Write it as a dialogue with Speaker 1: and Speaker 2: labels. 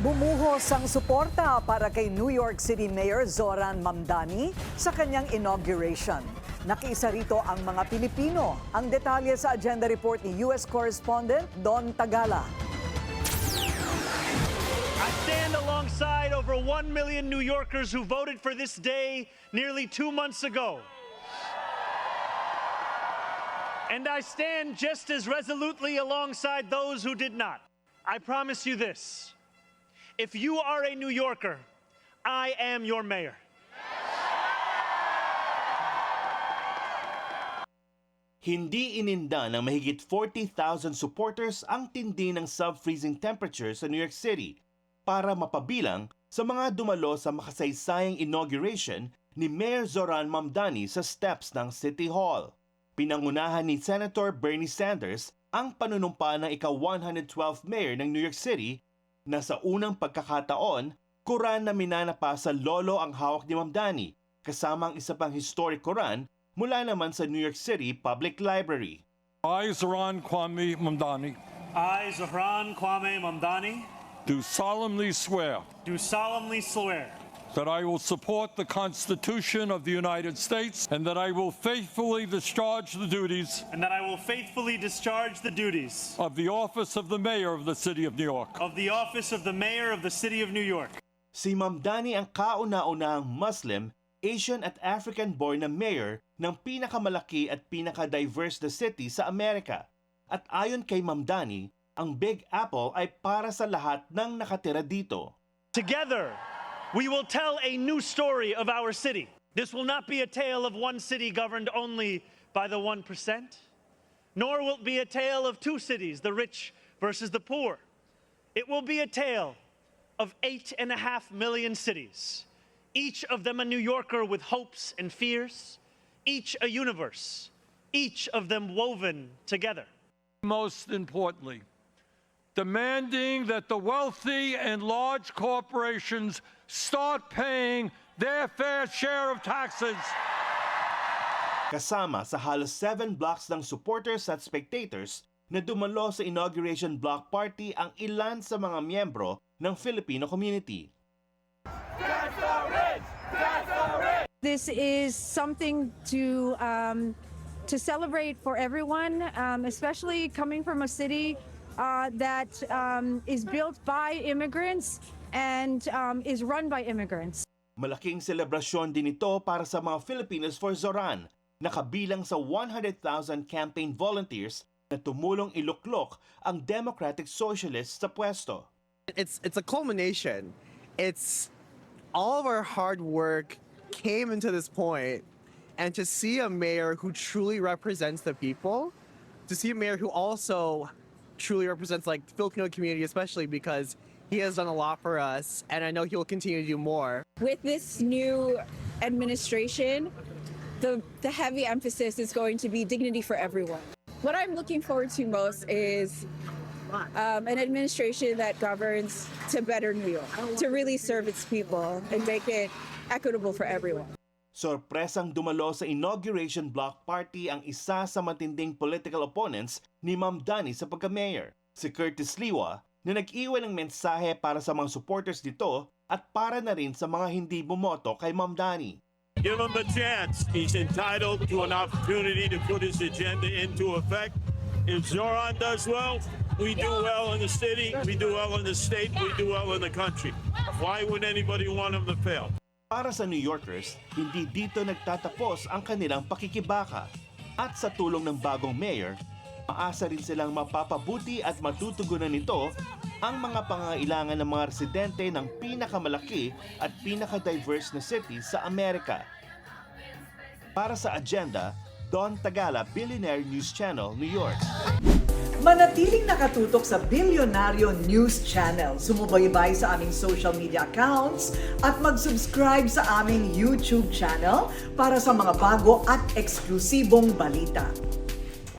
Speaker 1: Bumuhos ang suporta para kay New York City Mayor Zoran Mamdani sa kanyang inauguration. Nakiisa rito ang mga Pilipino. Ang detalye sa agenda report ni U.S. correspondent Don Tagala.
Speaker 2: I stand alongside over 1 million New Yorkers who voted for this day nearly 2 months ago. And I stand just as resolutely alongside those who did not. I promise you this. If you are a New Yorker, I am your mayor.
Speaker 3: Hindi ininda ng mahigit 40,000 supporters ang tindi ng sub-freezing temperature sa New York City para mapabilang sa mga dumalo sa makasaysayang inauguration ni Mayor Zoran Mamdani sa steps ng City Hall. Pinangunahan ni Senator Bernie Sanders ang panunumpa ng ika-112th mayor ng New York City na sa unang pagkakataon, Quran na minanapa sa lolo ang hawak ni Mamdani, kasama ang isa pang historic Quran mula naman sa New York City Public Library.
Speaker 4: I, Zoran Kwame Mamdani,
Speaker 2: I, Zohran Kwame Mamdani,
Speaker 4: do solemnly swear
Speaker 2: that
Speaker 4: that I will support the Constitution of the United States and that I will faithfully discharge the duties of the office of the Mayor of the City of New York.
Speaker 3: Si Mamdani ang kauna-unahang Muslim, Asian at African-born na mayor ng pinakamalaki at pinaka-diverse na city sa Amerika. At ayon kay Mamdani, ang Big Apple ay para sa lahat ng nakatira dito.
Speaker 2: Together, we will tell a new story of our city. This will not be a tale of one city governed only by the 1%, nor will it be a tale of two cities, the rich versus the poor. It will be a tale of 8.5 million cities, each of them a New Yorker with hopes and fears, each a universe, each of them woven together.
Speaker 4: Most importantly, demanding that the wealthy and large corporations start paying their fair share of taxes.
Speaker 3: Kasama sa halos 7 blocks ng supporters at spectators na dumalo sa inauguration block party ang ilan sa mga miyembro ng Filipino community.
Speaker 5: This is something to celebrate for everyone, especially coming from a city that is built by immigrants and is run by immigrants.
Speaker 3: Malaking selebrasyon din ito para sa mga Filipinos for Zoran, na kabilang sa 100,000 campaign volunteers na tumulong iluklok ang Democratic Socialists sa pwesto.
Speaker 6: It's a culmination. It's all of our hard work came into this point, and to see a mayor who truly represents the people, to see a mayor who also truly represents like the Filipino community, especially because he has done a lot for us, and I know he will continue to do more.
Speaker 5: With this new administration, the heavy emphasis is going to be dignity for everyone. What I'm looking forward to most is an administration that governs to better New York, to really serve its people and make it equitable for everyone.
Speaker 3: Sorpresang dumalo sa inauguration block party ang isa sa matinding political opponents ni Mamdani sa pagka-mayor, si Curtis Liwa, na nag-iwan ng mensahe para sa mga supporters nito at para na rin sa mga hindi bumoto kay Mamdani.
Speaker 7: Give him a chance. He's entitled to an opportunity to put his agenda into effect. If Zoran does well, we do well in the city, we do well in the state, we do well in the country. Why would anybody want him to fail?
Speaker 3: Para sa New Yorkers, hindi dito nagtatapos ang kanilang pakikibaka. At sa tulong ng bagong mayor, maasa rin silang mapapabuti at matutugunan nito ang mga pangangailangan ng mga residente ng pinakamalaki at pinaka-diverse na city sa Amerika. Para sa Agenda, Don Tagala, Billionaire News Channel, New York.
Speaker 1: Manatiling nakatutok sa Bilyonaryo News Channel. Sumubaybay sa aming social media accounts at mag-subscribe sa aming YouTube channel para sa mga bago at eksklusibong balita.